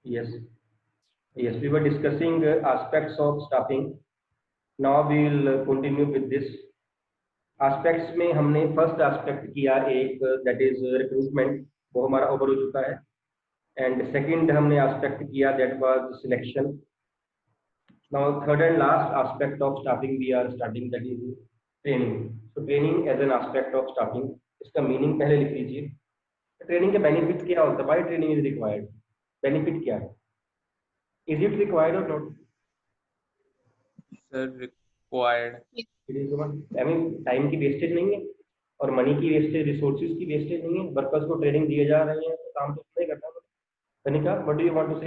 Yes, yes, we were discussing aspects of staffing. Now we will continue with this. Aspects में हमने first aspect किया एक that is recruitment, वो हमारा over हो चुका है. And second हमने aspect किया that was selection. Now third and last aspect of staffing we are starting, that is training. So training as an aspect of staffing, इसका meaning पहले लिख लीजिए. ट्रेनिंग के बेनिफिट क्या होता है? Why training is required? Benefit क्या है? इज इट रिक्वायर्ड और not? Sir required. It is I mean time की वेस्टेज नहीं है और मनी की वेस्टेज, रिसोर्सेज की वेस्टेज नहीं है. वर्कर्स को ट्रेनिंग दिए जा रहे हैं तो काम तो नहीं करना. Kanika, what do you want to say?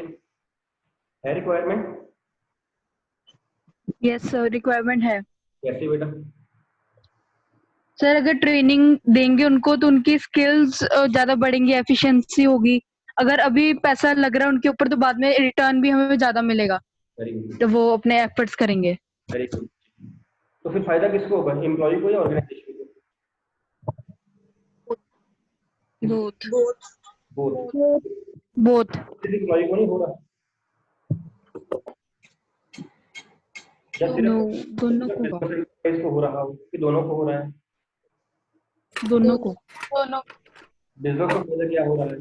है रिक्वायरमेंट? यस सर, रिक्वायरमेंट है. कैसे बेटा? सर अगर ट्रेनिंग देंगे उनको तो उनकी स्किल्स ज्यादा बढ़ेंगी, एफिशिएंसी होगी. अगर अभी पैसा लग रहा है उनके ऊपर तो बाद में रिटर्न भी हमें ज्यादा मिलेगा. वेरी गुड, तो वो अपने एफर्ट्स करेंगे. Very good. तो फिर फायदा किसको होगा? एम्प्लॉय को या ऑर्गेनाइजेशन को? बोथ. बोथ. बोथ. एम्प्लॉय को नहीं हो रहा? दोनों को होगा. इसको हो रहा हो कि दोनों को हो रहा है? दोनों को. बिजनेस को फायदा क्या हो रहा है?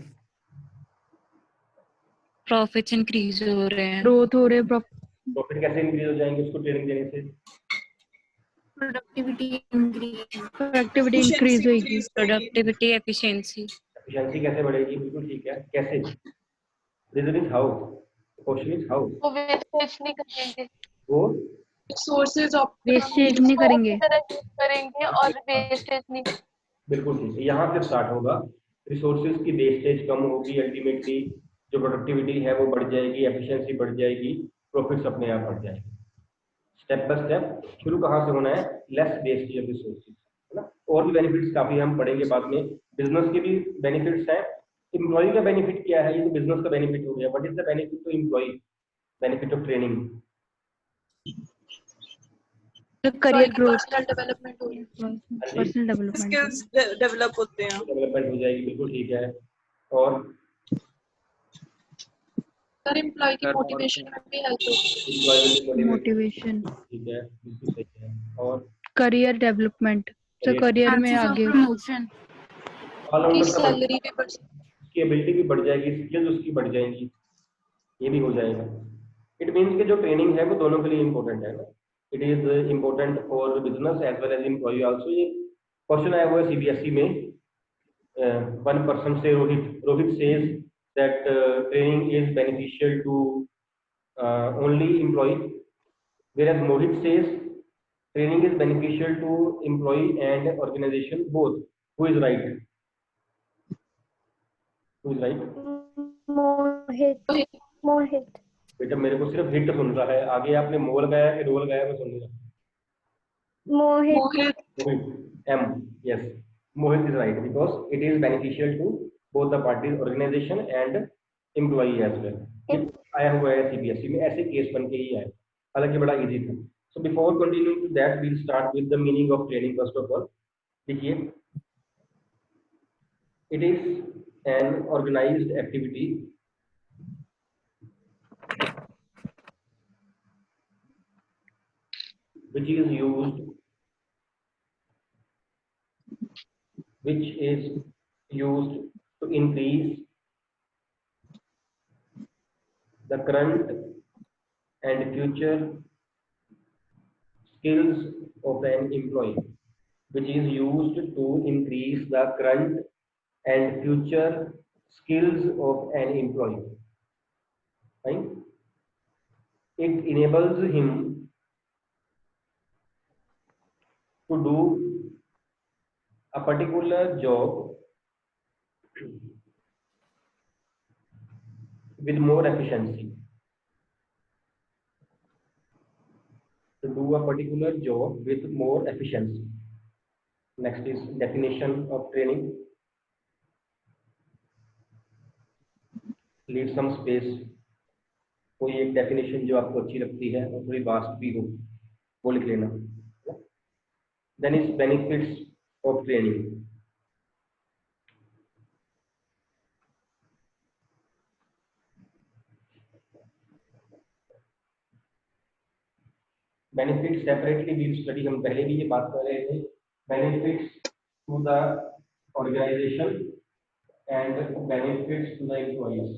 प्रॉफिट्स इंक्रीज हो रहे हैं. ग्रोथ हो रहे हैं. प्रॉफिट कैसे इंक्रीज हो जाएंगे उसको ट्रेनिंग देने से? प्रोडक्टिविटी इंक्रीज होगी. Productivity efficiency. एफिशिएंसी कैसे बढ़ेगी? बिल्कुल ठीक है. कैसे? Reason is how. Question is how. वो वेस्टेज नहीं करेंगे. वो रिसोर्सेज वेस्टेज नहीं करेंगे. करेंगे और वेस्टेज नहीं. बिल्कुल ठीक है. यहाँ से स्टार्ट होगा. रिसोर्सेज की वेस्टेज कम होगी, अल्टीमेटली जो प्रोडक्टिविटी है वो बढ़ जाएगी, एफिशिएंसी बढ़ जाएगी, प्रॉफिट्स अपने आप बढ़ जाएंगे. स्टेप बाय स्टेप शुरू कहाँ से होना है? लेस वेस्टेज ऑफ रिसोर्सेज, है ना. और भी बेनिफिट्स काफी हम पढ़ेंगे बाद में. बिजनेस के भी बेनिफिट्स हैं. एम्प्लॉय का बेनिफिट क्या है? ये तो बिजनेस का बेनिफिट हो गया. What is the benefit to employ? Benefit of training. Career growth, personal development हो गया. पर्सनल डेवलपमेंट, स्किल्स डेवलप होते हैं. डेवलपमेंट हो जाएगी. बिल्कुल ठीक है. और सर एम्प्लॉय की मोटिवेशन में भी हेल्प होगी. मोटिवेशन. ठीक है, बिल्कुल सही है. और करियर डेवलपमेंट, तो करियर में आगे प्रमोशन. की सैलरी भी बढ़ सकती उसकी एबिलिटी भी बढ़ जाएगी, स्किल्स उसकी बढ़ जाएंगी. ये भी हो जाएगा. इट मीन्स कि जो ट्रेनिंग है वो दोनों के लिए इम्पोर्टेंट है ना. It is important for business as well as employ also. ये क्वेश्चन आया हुआ है सीबीएसई में. वन पर्सन से Rohit says that training is beneficial to only employee, whereas Mohit says training is beneficial to employee and organization both. Who is right? Who is right? मोहित. बेटा मेरे को सिर्फ हिट सुन रहा है. आगे आपने मोल गाया कि रोल गाया मैं सुन रहा. मोहित. M. Yes, Mohit is right because it is beneficial to both the parties, organization and employee as well. आया हुआ है सीबीएसई में, ऐसे केस बन के ही आया. हालांकि बड़ा इजी था. So before continuing to that, we'll start with the meaning of training first of all. देखिए, it is an organized activity which is used to increase the current and future skills of an employee. Which is used to increase the current and future skills of an employee. Right? It enables him to do a particular job with more efficiency. To do a particular job with more efficiency. Next is definition of training. Leave some space. कोई एक definition जो आपको अच्छी लगती है और थोड़ी vast भी हो वो लिख लेना. Then is benefits of training. Benefit separately will study, हम पहले भी ये बात कर रहे थे, benefits to the organisation and benefits to the employees,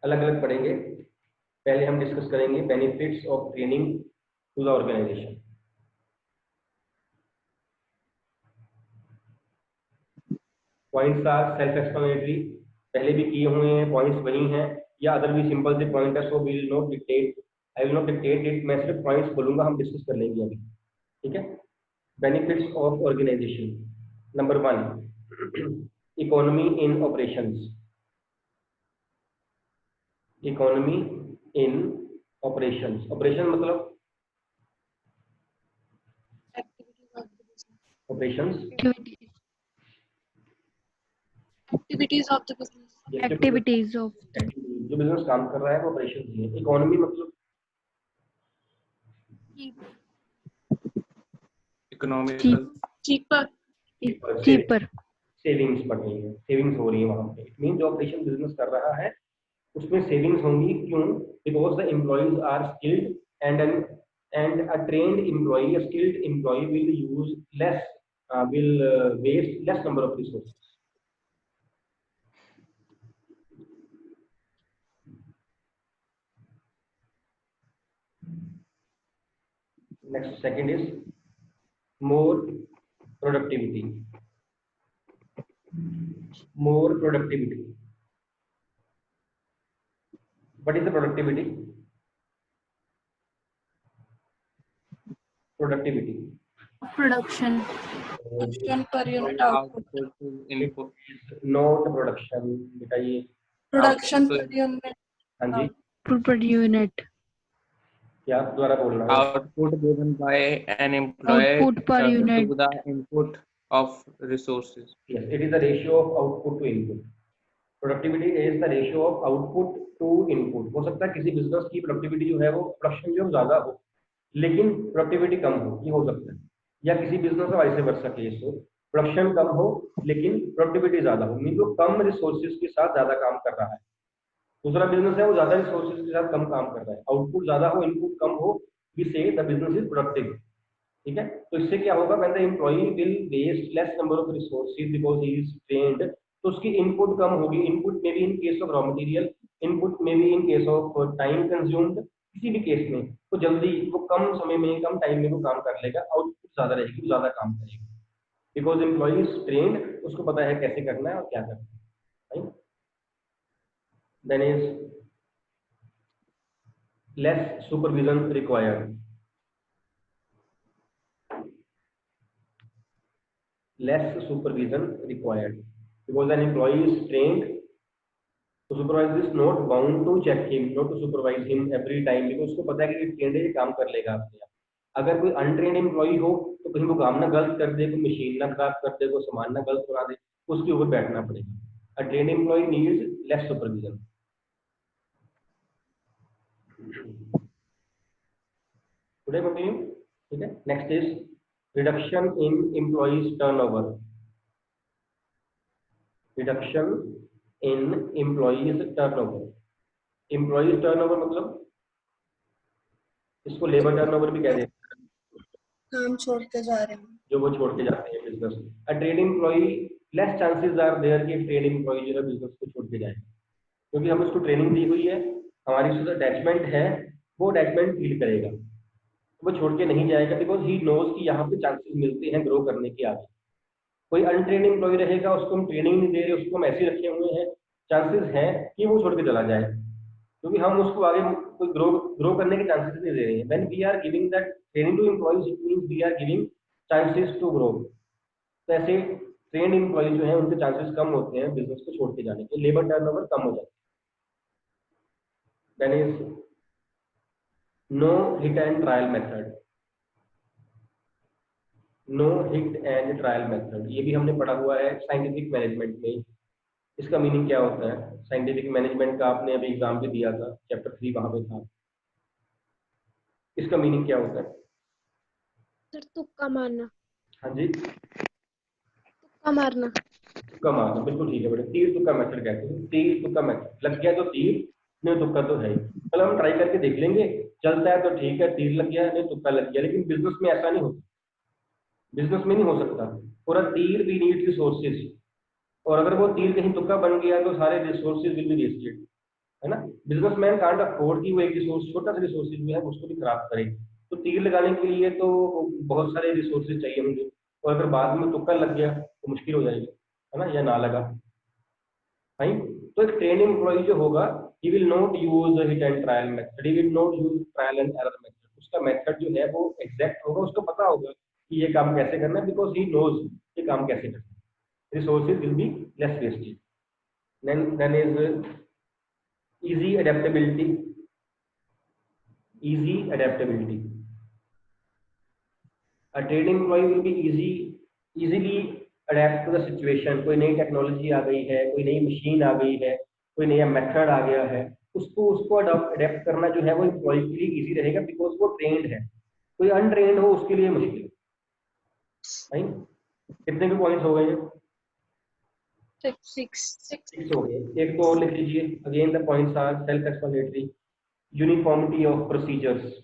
अलग अलग पढ़ेंगे। पहले हम डिस्कस करेंगे benefits of training to the organisation. Points are self explanatory, पहले भी किए हुए हैं, पॉइंट्स वही हैं, या अदर भी सिंपल से पॉइंट है, so we will not dictate, I will not dictate it, मैं सिर्फ पॉइंट्स बोलूंगा, हम डिस्कस कर लेंगे अभी, ठीक है। Benefits of organisation, number 1, economy in operations, economy in operations, operation मतलब operations, Activities of the business. Activities of जो बिजनेस काम कर रहा है वो ऑपरेशन ही है। इकोनॉमी मतलब इकोनॉमिकल, Cheaper. चीपर, सेविंग्स बढ़ रही है, सेविंग्स हो रही है वहां पे, इट मीन जो ऑपरेशन बिजनेस कर रहा है उसमें सेविंग्स होंगी, क्यों? Because the employees are skilled and a trained employ, a skilled employ will use less, will waste less number of resources. Next, second is more productivity. More productivity. What is the productivity? Productivity. Production, Production per unit output. output input, Not production. बेटा ये Production output per unit. हाँ जी per unit, क्या दोबारा बोलना है? output given by an employee Output per unit. to the input of resources. Yes, it is the ratio of output to input. Productivity is the ratio of output to input. हो सकता है किसी business की productivity जो है वो production जो ज्यादा हो लेकिन प्रोडक्टिविटी कम हो, ये हो सकता है, या किसी बिजनेस का वाइस वर्सा केस हो, प्रोडक्शन कम हो लेकिन प्रोडक्टिविटी ज्यादा हो, मीन वो कम रिसोर्सेज के साथ ज्यादा काम कर रहा है। दूसरा बिजनेस है वो ज्यादा रिसोर्सेज के साथ कम काम कर रहा है, आउटपुट ज्यादा हो इनपुट कम हो, वी से द बिजनेस इज प्रोडक्टिव। ठीक है, तो इससे क्या होगा, when the employee will waste less number of resources because he is trained, तो उसकी इनपुट कम होगी। इनपुट में भी in case of raw material, input में भी in case of time consumed, किसी भी केस में वो जल्दी, वो कम समय में कम टाइम में वो काम कर लेगा, आउटपुट ज्यादा रहेगी, वो ज्यादा काम करेगा बिकॉज एम्प्लॉई इज ट्रेन्ड, उसको पता है कैसे करना है और क्या करना है, right. Then is less supervision required, less supervision required because an employee is trained to supervise, is not bound to check him, not to supervise him every time because उसको पता है कि ट्रेंड है, ये काम कर लेगा अपने आप। अगर कोई अनट्रेंड एम्प्लॉई हो तो कहीं वो काम ना गलत कर दे, कोई मशीन ना खराब कर दे, कोई सामान ना गलत बना दे, उसके ऊपर बैठना पड़ेगा। A trend employee needs less supervision. Today continue, ठीक है। Next is reduction in employees turnover, reduction in employees turnover, employees turnover मतलब इसको लेबर टर्नओवर भी कहते हैं, काम छोड़ के जा रहे हैं। जो वो छोड़ के जाते हैं business. A trade employee less chances are there कि ट्रेड एम्प्लॉई जो है बिजनेस को छोड़ के जाए, क्योंकि हम उसको ट्रेनिंग दी हुई है, हमारी उससे अटैचमेंट है, वो अटैचमेंट फील करेगा, वो छोड़ के नहीं जाएगा बिकॉज ही नोज कि यहाँ पे चांसेस मिलते हैं ग्रो करने के आगे। कोई अनट्रेन एम्प्लॉय रहेगा, उसको हम ट्रेनिंग नहीं दे रहे, उसको हम ऐसे रखे हुए हैं, चांसेस हैं कि वो छोड़ के चला जाए, क्योंकि हम उसको आगे कोई ग्रो करने के चांसेस नहीं दे रहे हैं। When we are giving that training to employees, it means we are giving chances to grow. तो ऐसे ट्रेन एम्प्लॉय जो है उनके चांसेस कम होते हैं बिजनेस को छोड़ के जाने के, लेबर टर्नओवर कम हो जाता है। Then is no hit and trial method, no hit and trial method, ये भी हमने पढ़ा हुआ है साइंटिफिक मैनेजमेंट में। इसका मीनिंग क्या होता है? साइंटिफिक मैनेजमेंट का आपने अभी एग्जाम भी दिया था, चैप्टर 3 वहां पे था। इसका मीनिंग क्या होता है? सर तुक्का मारना। हाँ जी, तुक्का मारना। तुक्का मारना, बिल्कुल ठीक है बेटा, तीर तुक्का मेथड कहते हैं। तीर तुक्का मेथड, लग गया तो तीर, नहीं तुक्का तो है ही, मतलब हम ट्राई करके देख लेंगे, चलता है तो ठीक है, तीर लग गया, नहीं तुक्का लग गया। लेकिन बिजनेस में ऐसा नहीं होता, बिजनेस में नहीं हो सकता। पूरा तीर भी नीड रिसोर्सेज, और अगर वो तीर कहीं तुक्का बन गया तो सारे रिसोर्सेज विल बी वेस्टेड, है ना। बिजनेसमैन कांट अफोर्ड कि वो एक रिसोर्स, छोटा सा रिसोर्सेज जो है उसको भी खराब करे। तो तीर लगाने के लिए तो बहुत सारे रिसोर्सेज चाहिए होंगे, और अगर बाद में तुक्का लग गया तो मुश्किल हो जाएगी, है ना, या ना लगा। भाई तो एक ट्रेन एम्प्लॉय जो होगा, he will not use hit and trial method, he will not use trial and error method. उसका मेथड जो है वो एग्जैक्ट होगा, उसको पता होगा कि ये काम कैसे करना है, बिकॉज ही नोज ये काम कैसे करना है। Resources will be less wastage. then is easy adaptability, easy adaptability. A trade employee will be easily adapt to the situation। कोई नई टेक्नोलॉजी आ गई है, कोई नई मशीन आ गई है, कोई नया मेथड आ गया है, उसको अडेप्ट करना जो है वो एम्प्लॉय के लिए इजी रहेगा, बिकॉज वो ट्रेंड है। कोई अनट्रेंड हो उसके लिए मुश्किल है। कितने के पॉइंट्स हो गए हैं? 6 हो गए। एक तो और लिख लीजिए। Again the points are self explanatory. Uniformity of procedures,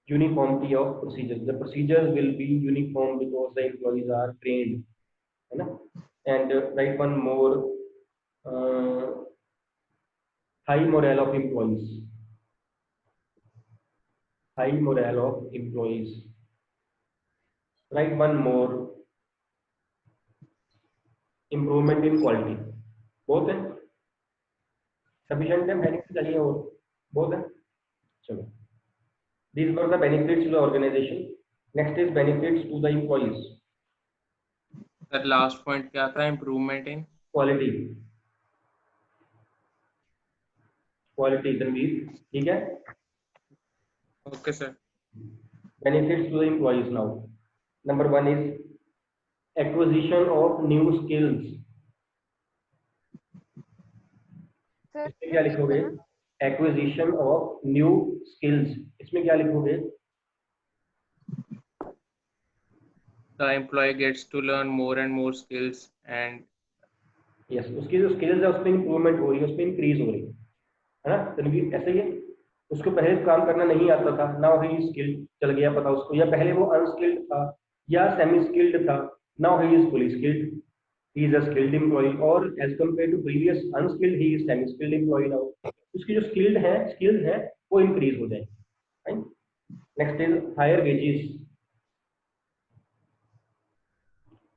uniformity of procedures, the procedures will be uniform because the employees are trained, है ना। and write one more, uh, high morale of employees, high morale of employees। write one more, improvement in quality। बहुत है, sufficient है, heading चाहिए और बहुत है। चलो, these were the benefits to the organization। next is benefits to the employees। Sir last point क्या था? Improvement in quality, quality Tanveer, ठीक है। Okay sir. benefits to the employees now। number 1 is acquisition of new skills। इसमें क्या लिखोगे? acquisition of new skills, इसमें क्या लिखोगे? The employee gets to learn more and more skills and yes, उसकी जो स्किल्स है उसमें इंप्रूवमेंट हो रही है, उसमें इंक्रीज हो रही है ना। तनवीर ऐसे ही है, उसको पहले काम करना नहीं आता था, नाउ ही स्किल्ड, चल गया पता उसको, या पहले वो अनस्किल्ड था या सेमी स्किल्ड था, now he is fully skilled, he is a skilled employee, or as compared to previous unskilled he is semi skilled employee now। उसकी जो skills है वो increase हो जाएगी। next is higher wages,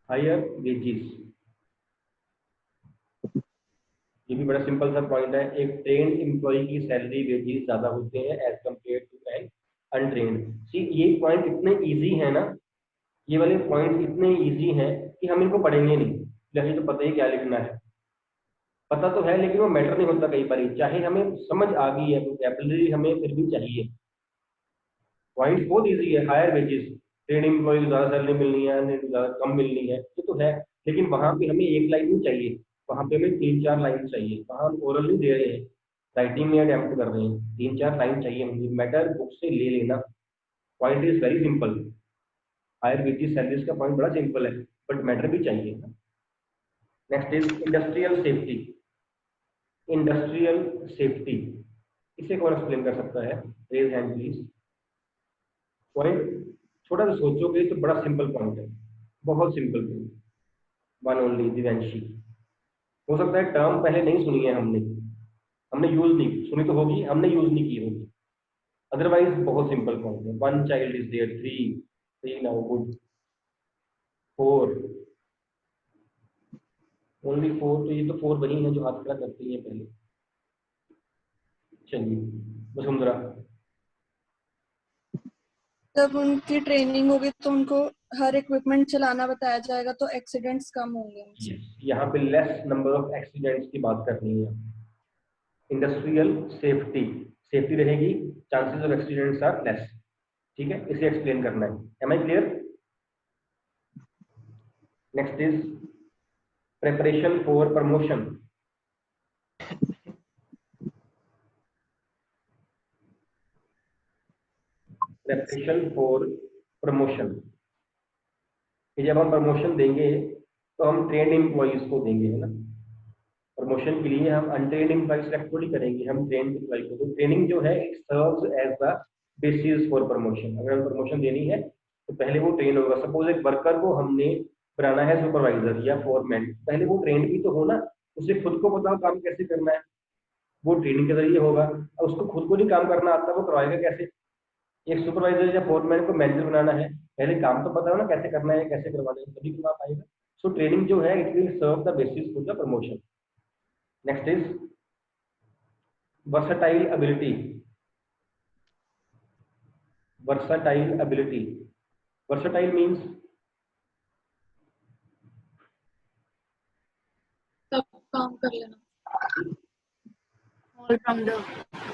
higher wages। ये भी बड़ा सिंपल सा पॉइंट है। एक ट्रेन्ड एम्प्लॉय की सैलरी वेजेस ज्यादा होते हैं as compare to an untrained. See ये पॉइंट इतने इजी है ना, ये वाले पॉइंट इतने इजी हैं कि हम इनको पढ़ेंगे नहीं, जैसे तो पता ही क्या लिखना है, पता तो है लेकिन वो मैटर नहीं होता कई बार, चाहे हमें समझ आ गई है वोकैबुलरी हमें फिर भी चाहिए। पॉइंट बहुत इजी है। हायर वेजेस, ट्रेड एम्प्लॉय ज्यादा सैलरी मिलनी है, ज्यादा कम मिलनी है, ये तो है, लेकिन वहां पे हमें एक लाइन नहीं चाहिए, वहां पे हमें 3-4 लाइन चाहिए। वहां हम ओरल नहीं दे रहे हैं, राइटिंग में अटेम्प्ट कर रहे हैं, 3-4 लाइन चाहिए होंगी। मैटर बुक से ले लेना। Point is very simple. Higher wages salaries का पॉइंट बड़ा सिंपल है, बट मैटर भी चाहिए ना। Next is industrial safety. Industrial safety, इसे कौन एक्सप्लेन कर सकता है? Raise hand please. पॉइंट छोटा सा सोचोगे तो बड़ा सिंपल पॉइंट है, बहुत simple point. One only Divyanshi. हो सकता है टर्म पहले नहीं सुनी है हमने यूज नहीं सुनी, तो होगी हमने यूज नहीं की होगी, अदरवाइज बहुत सिंपल पॉइंट है। 1 child is there, 3 now good, 4 only 4, तो ये तो 4 बनी है जो हाथ खड़ा करती है पहले। चलिए वसुंधरा। जब उनकी ट्रेनिंग होगी तो उनको हर इक्विपमेंट चलाना बताया जाएगा तो एक्सीडेंट्स कम होंगे उनसे। यहाँ पे लेस नंबर ऑफ एक्सीडेंट्स की बात करनी है। इंडस्ट्रियल सेफ्टी, सेफ्टी रहेगी, chances of accidents are less, ठीक है, इसे एक्सप्लेन करना है। Am I clear? Next is preparation for promotion. Preparation for promotion, जब हम प्रमोशन देंगे तो हम ट्रेंड एम्प्लॉइज को देंगे, है ना। प्रमोशन के लिए हम अनट्रेन्ड एम्प्लॉय सेलेक्ट थोड़ी करेंगे, हम ट्रेन्ड एम्प्लॉय को। तो ट्रेनिंग जो है it serves as the basis for promotion. अगर हमें प्रमोशन देनी है तो पहले वो ट्रेन होगा। सपोज एक वर्कर को हमने बनाना है सुपरवाइजर या फोरमैन, पहले वो ट्रेन भी तो हो ना, उसे खुद को पता हो काम कैसे करना है, वो ट्रेनिंग के जरिए होगा। अब उसको खुद को नहीं काम करना आता, वो करवाएगा कैसे? एक सुपरवाइजर या फोरमैन को मैनेजर बनाना है, पहले काम तो पता हो ना कैसे करना है, कैसे करवाना है, तभी करवा पाएगा। सो ट्रेनिंग जो है it will serve the basis for the promotion. Next is versatile ability. Versatile ability. Versatile means सब काम कर लेना, all-rounder,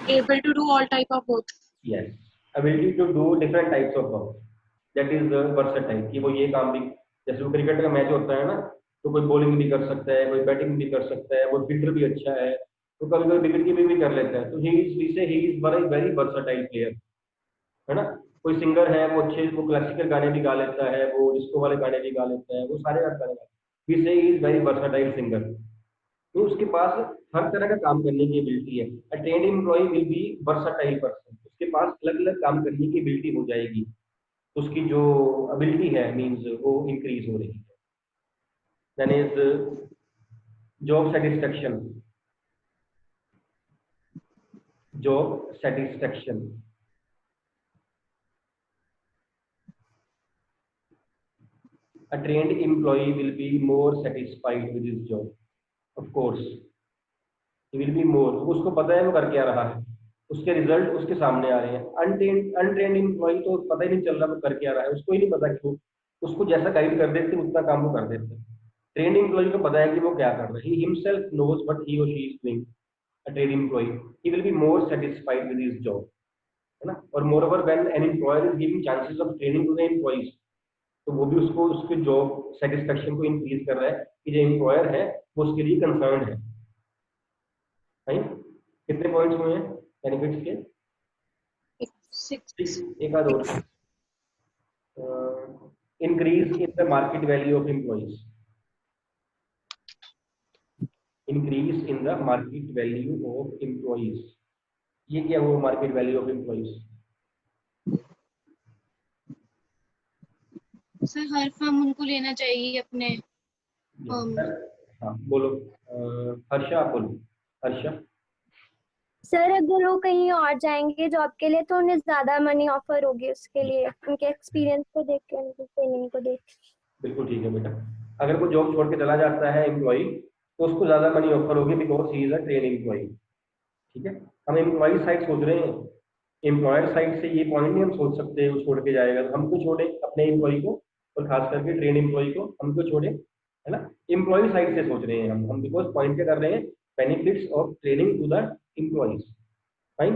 able to do all type of work. yes, ability to do different types of work, that is versatile। कि वो ये काम भी, जैसे वो क्रिकेट का मैच होता है ना, तो कोई बॉलिंग भी कर सकता है, कोई बैटिंग भी कर सकता है, वो फील्डर भी अच्छा है, तो कभी कभी विकेट कीपिंग भी कर लेता है। तो he is very versatile player, है ना। कोई सिंगर है, वो अच्छे, वो क्लासिकल गाने भी गा लेता है, वो डिस्को वाले गाने भी गा लेता है, वो सारे गाने गा, वी से इज वेरी वर्सटाइल सिंगर। तो उसके पास हर तरह का काम करने की एबिलिटी है। A trained employ will be versatile person, उसके पास अलग अलग काम करने की एबिलिटी हो जाएगी, उसकी जो एबिलिटी है मींस वो इंक्रीज हो रही है। Then is job satisfaction. Job satisfaction, a trained employee will be more satisfied with his job, of course he will be more, उसको पता है वो कर क्या रहा है, उसके रिजल्ट उसके सामने आ रहे हैं। अनट्रेन्ड एम्प्लॉय तो पता ही नहीं चल रहा वो कर क्या रहा है, उसको ही नहीं पता कि वो, उसको जैसा गाइड कर देते उतना काम वो कर देते। ट्रेन्ड एम्प्लॉय को पता है कि वो क्या कर रहा है, he himself knows what he or she is doing। a trained employee he will be more satisfied with his job, है ना। और moreover when an employer is giving chances of training to the employees, तो वो भी उसको उसके job satisfaction को increase कर रहा है कि जो एम्प्लॉयर है वो उसके लिए कंसर्न है। राइट, कितने पॉइंट्स हुए हैं बेनिफिट्स के? 6. एक आध और, increase in the market value of employees. Increase in the market value of employees, ये क्या हुआ market value of employees? Sir her firm उनको लेना चाहिए अपने हाँ बोलो, हर्षा आप बोलो। हर्षा, सर अगर वो कहीं और जाएंगे जॉब के लिए तो उन्हें ज्यादा मनी ऑफर होगी उसके लिए, उनके एक्सपीरियंस को देख के, उनकी ट्रेनिंग को देख के। बिल्कुल ठीक है बेटा, अगर वो जॉब छोड़ के चला जाता है एम्प्लॉय तो उसको ज्यादा मनी ऑफर होगी because he is a train employ. ठीक है, हम एम्प्लॉय साइड सोच रहे हैं, एम्प्लॉयर साइड से ये पॉइंट नहीं हम सोच सकते वो छोड़ के जाएगा, तो हम क्यों छोड़े अपने एम्प्लॉय को, और खास करके ट्रेन एम्प्लॉय को हम क्यों छोड़े, है ना। एम्प्लॉय साइड से सोच रहे हैं हम बिकॉज पॉइंट क्या कर रहे हैं, benefits of training to the employees. Fine,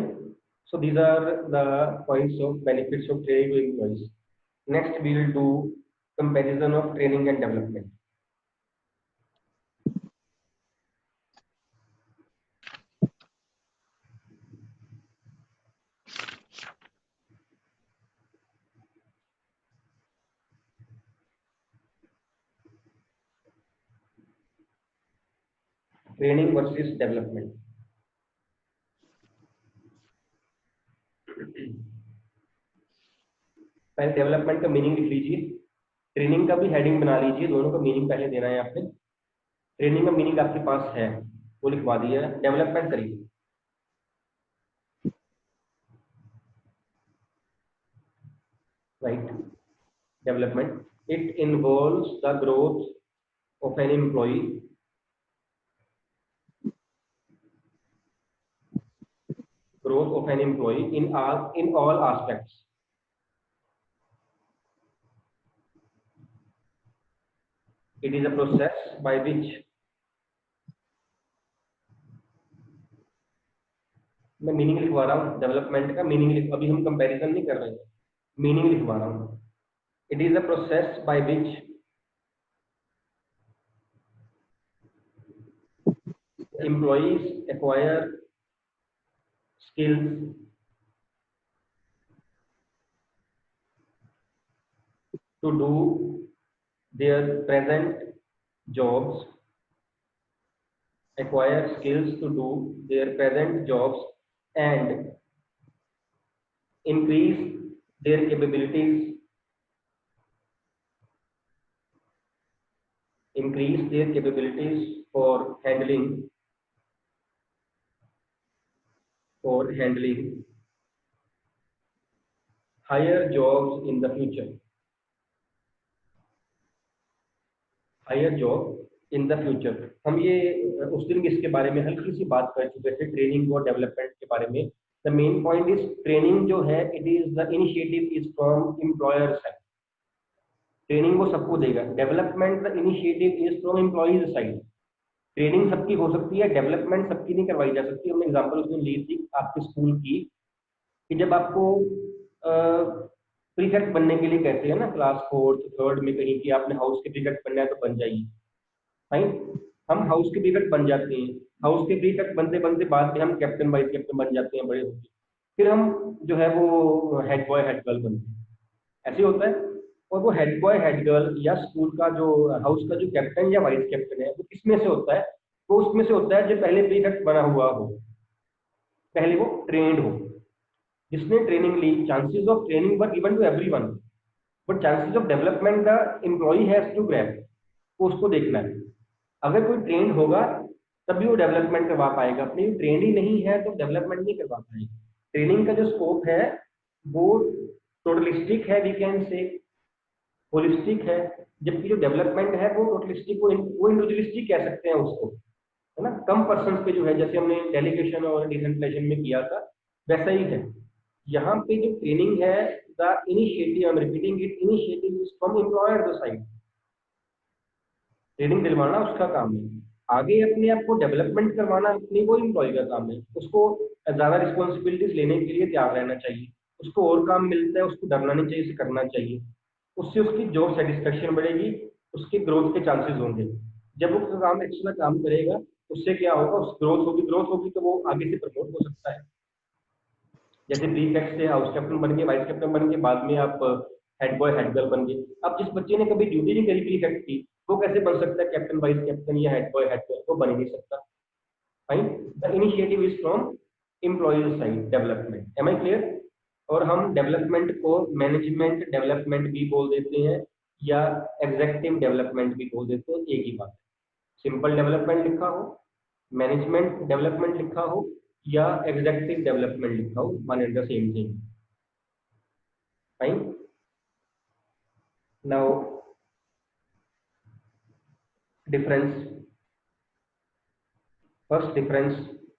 so these are the points of benefits of training to employees. Next we will do comparison of training and development. Training versus development. पहले development का meaning लिख लीजिए, training का भी heading बना लीजिए, दोनों का मीनिंग पहले देना है आपने। ट्रेनिंग का मीनिंग आपके पास है वो लिखवा दिया है, डेवलपमेंट करिए। Right, development it involves the growth of an employ in all aspects. It is a process by which, मैं मीनिंग लिखवा रहा हूँ डेवलपमेंट का, मीनिंग अभी हम कंपैरिजन नहीं कर रहे हैं, मीनिंग लिखवा रहा हूँ। It is a process by which employees acquire skills to do their present jobs acquire skills to do their present jobs and increase their capabilities for handling higher jobs in the future. हम ये उस दिन इसके बारे में हल्की सी बात कर चुके थे, ट्रेनिंग और डेवलपमेंट के बारे में. The main point is training जो है it is the initiative is from employer side. Training वो सबको देगा. Development the initiative is from employees side. Training सबकी हो सकती है, डेवलपमेंट सबकी नहीं करवाई जा सकती. हमने एग्जांपल उसमें ली थी आपके स्कूल की कि जब आपको प्रीफेक्ट बनने के लिए कहते हैं ना क्लास 4th 3rd में कहीं कि आपने हाउस के प्रीफेक्ट बनना है तो बन जाइए. फाइन, हम हाउस के प्रीफेक्ट बन जाते हैं. हाउस के प्रीफेक्ट बनते बनते बाद में हम कैप्टन वाइस कैप्टन बन जाते हैं बड़े होकर. फिर हम जो है वो हेड बॉय हेड गर्ल बनते हैं. ऐसे होता है. और वो हेड बॉय हेड गर्ल या स्कूल का जो हाउस का जो कैप्टन या वाइस कैप्टन है वो किसमें से होता है? वो उसमें से होता है जो पहले प्रीफेक्ट बना हुआ हो, पहले वो ट्रेंड हो, जिसने ट्रेनिंग ली. Chances of training were given to everyone but chances of development the employee has to grab. वो उसको देखना है. अगर कोई ट्रेंड होगा तभी वो डेवलपमेंट करवा पाएगा. अपनी ट्रेंड ही नहीं है तो डेवलपमेंट नहीं करवा पाएगा. ट्रेनिंग का जो स्कोप है वो टोटलिस्टिक है, वी कैन से होलिस्टिक है, जबकि जो डेवलपमेंट है वो टोटलिस्टिक, वो इंडिविजुअलिस्टिक कह सकते हैं उसको, है ना. कम पर्सन पे जो है, जैसे हमने डेलीगेशन और डिसेंट्रलाइजेशन में किया था वैसा ही है. यहाँ पे जो ट्रेनिंग है the initiative, I am repeating it, initiative is from employer the side. Training दिलवाना उसका काम है. आगे अपने आप को डेवलपमेंट करवाना अपनी वो एम्प्लॉय का काम है. उसको ज्यादा रिस्पॉन्सिबिलिटीज लेने के लिए तैयार रहना चाहिए. उसको और काम मिलता है, उसको डरना नहीं चाहिए, उसे करना चाहिए. उससे उसकी जॉब सेटिस्फेक्शन बढ़ेगी, उसके ग्रोथ के चांसेस होंगे. जब वो काम एक्स्ट्रा काम करेगा उससे क्या होगा, उस ग्रोथ होगी तो वो आगे से प्रमोट हो सकता है. जैसे प्रीफेक्ट से हाउस कैप्टन बन के, वाइस कैप्टन बन के, बाद में आप हेड बॉय हेड गर्ल बन गए. अब जिस बच्चे ने कभी ड्यूटी नहीं करी प्रीफेक्ट की वो कैसे बन सकता है कैप्टन वाइस कैप्टन या हेड बॉय हेड गर्ल? वो बन ही नहीं सकता. Fine, the initiative is from employees side development. Am I clear? और हम डेवलपमेंट को मैनेजमेंट डेवलपमेंट भी बोल देते हैं या एग्जेक्टिव डेवलपमेंट भी बोल देते हैं, एक ही बात है. सिंपल डेवलपमेंट लिखा हो, मैनेजमेंट डेवलपमेंट लिखा हो या एग्जेक्टिव डेवलपमेंट लिखा हो, one and the same thing. Fine. Now difference. First difference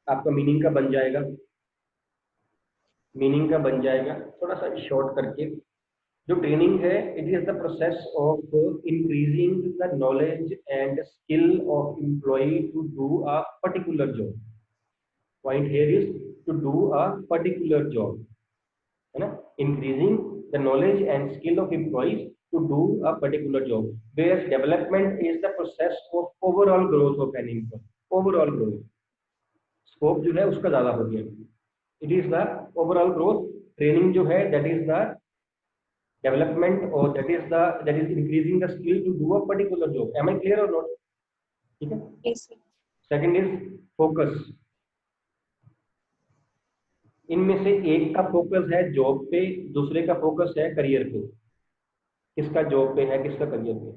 आपका मीनिंग का बन जाएगा थोड़ा सा शॉर्ट करके. जो ट्रेनिंग है it is the process of increasing the knowledge and skill of employ to do a particular job. Point here is to do a particular job, है ना. Increasing the knowledge and skill of employees to do a particular job. Where development is the process of overall growth of an employ. Overall growth scope जो है उसका ज्यादा हो गया. It is the overall growth. Training जो है that is the development और that is increasing the skill to do a particular job. Am I clear और नॉट? ठीक है. Yes, sir. Second is focus. इनमें से एक का फोकस है जॉब पे, दूसरे का फोकस है करियर पे. किसका जॉब पे है, किसका करियर पे?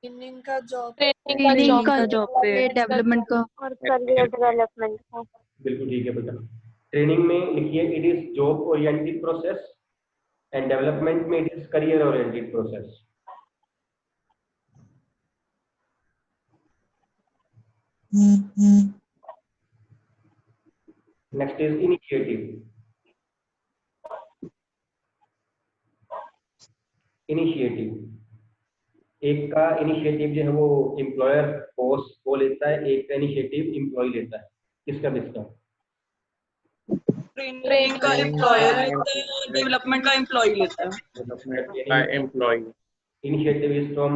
ट्रेनिंग का जॉब, ट्रेनिंग का जॉब पे डेवलपमेंट का. और करियर डेवलपमेंट का. बिल्कुल ठीक है बेटा. ट्रेनिंग में लिखिए it is job oriented process and development में it is career oriented process. Next is initiative. एक का इनिशिएटिव जो है वो एम्प्लॉयर बॉस वो लेता है, एक का इनिशिएटिव एम्प्लॉय लेता है. किसका? ट्रेनिंग का एम्प्लॉयर लेता है और डेवलपमेंट का एम्प्लॉय लेता है. Employ. Initiative is from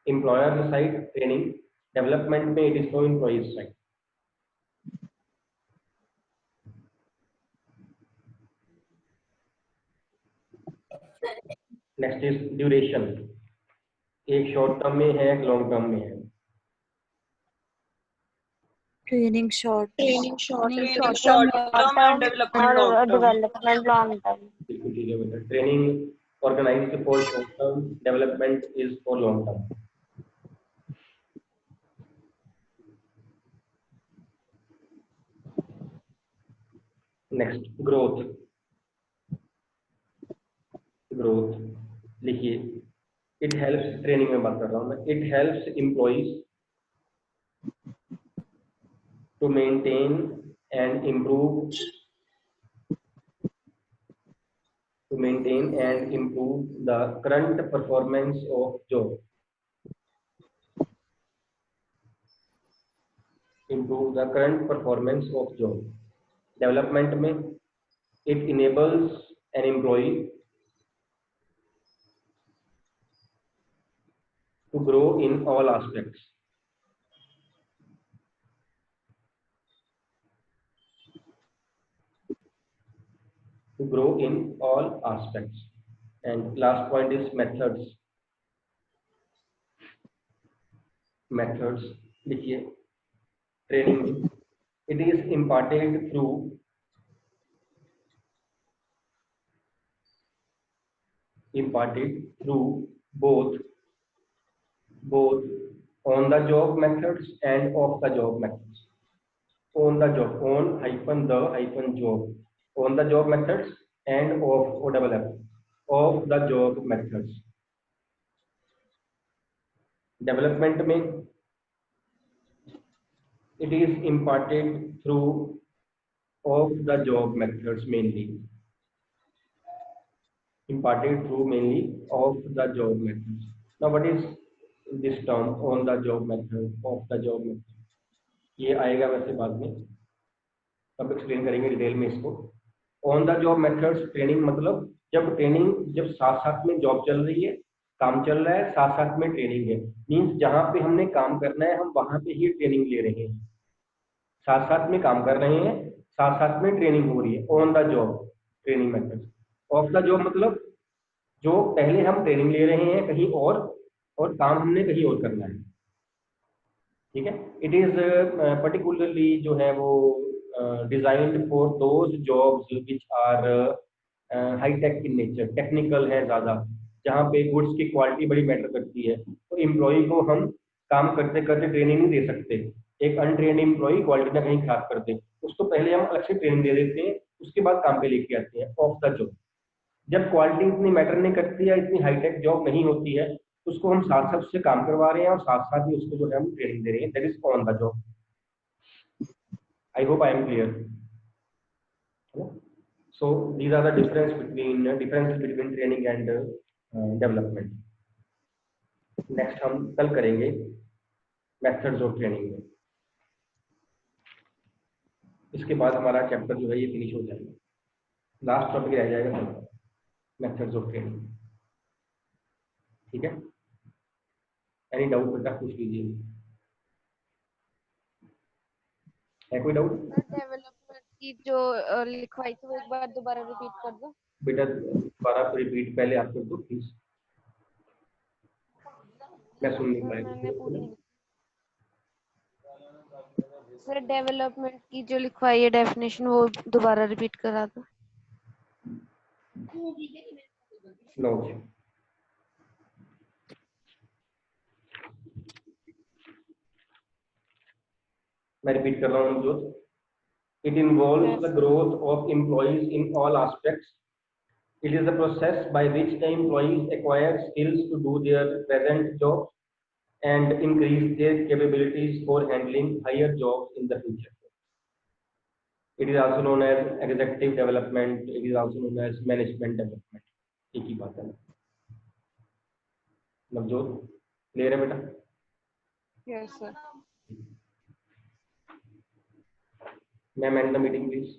employer side training, development में it is from employees side. Next is duration. एक शॉर्ट टर्म में है, एक लॉन्ग टर्म में है. Training short. Training short Training term. Short term and development long term. Development long term. बिल्कुल ठीक है बेटा. Training organised for short term, development is for long term. Next growth. Growth लिखिए. इट हेल्प्स, ट्रेनिंग में बात कर रहा हूँ मैं. It helps employees to maintain and improve the current performance of job. Improve the current performance of job. Development में it enables an employee to grow in all aspects. To grow in all aspects. And last point is methods. Methods लिखिए. Training में it is imparted through both on the job methods and off the job methods. On the job, on hyphen the hyphen job, on the job methods and off the job methods. Development में it is imparted through off the job methods mainly. Imparted through mainly off the job methods. Now what is this term on the job method, off the job method? ये आएगा वैसे बाद में, सब explain करेंगे detail में इसको. On the job methods training मतलब जब साथ साथ में जॉब चल रही है, काम चल रहा है, साथ साथ में ट्रेनिंग है. मींस जहां पे हमने काम करना है हम वहां पे ही ट्रेनिंग ले रहे हैं. साथ साथ में काम कर रहे हैं, साथ साथ में ट्रेनिंग हो रही है. On the job training methods. Of the job मतलब जो पहले हम ट्रेनिंग ले रहे हैं कहीं और काम हमने कहीं और करना है. ठीक है. इट इज पर्टिकुलरली जो है वो designed for those jobs which are high tech in nature, technical है ज़्यादा, जहाँ पे गुड्स की क्वालिटी बड़ी मैटर करती है. तो एम्प्लॉय को हम काम करते करते ट्रेनिंग नहीं दे सकते. एक अनट्रेन्ड एम्प्लॉय क्वालिटी ना कहीं खराब कर दे, उसको पहले हम अलग से ट्रेनिंग दे देते हैं, उसके बाद काम पे लेके आते हैं. ऑफ द जॉब जब क्वालिटी इतनी मैटर नहीं करती है, इतनी हाईटेक जॉब नहीं होती है, उसको हम साथ साथ उससे काम करवा रहे हैं और साथ साथ ही उसको जो है हम ट्रेनिंग दे रहे हैं. That is on the job. I hope I am clear. So these are the differences between training and development. Next हम कल करेंगे मेथड्स ऑफ ट्रेनिंग में. इसके बाद हमारा चैप्टर जो है ये फिनिश हो जाएगा. लास्ट टॉपिक रह जाएगा कल, मेथड्स ऑफ ट्रेनिंग. ठीक है. एनी डाउट बेटा पूछ लीजिए. है कोई डाउट? डेवलपमेंट की जो लिखवाई थी वो एक बार दोबारा रिपीट कर दो बेटा. दोबारा रिपीट पहले आप कर दो प्लीज. मैं सुन नहीं मैंने पूरी पाया. सर डेवलपमेंट की जो लिखवाई है डेफिनेशन वो दोबारा रिपीट करा दो. नो जी. मैं रिपीट कर रहा हूँ जो. It involves the growth of employees in all aspects. It is the process by which the employees acquire skills to do their present jobs and increase their capabilities for handling higher jobs in the future. It is also known as executive development. It is also known as management development. एक ही बात है. Navjot clear है बेटा? Yes sir. Ma'am, end the meeting please.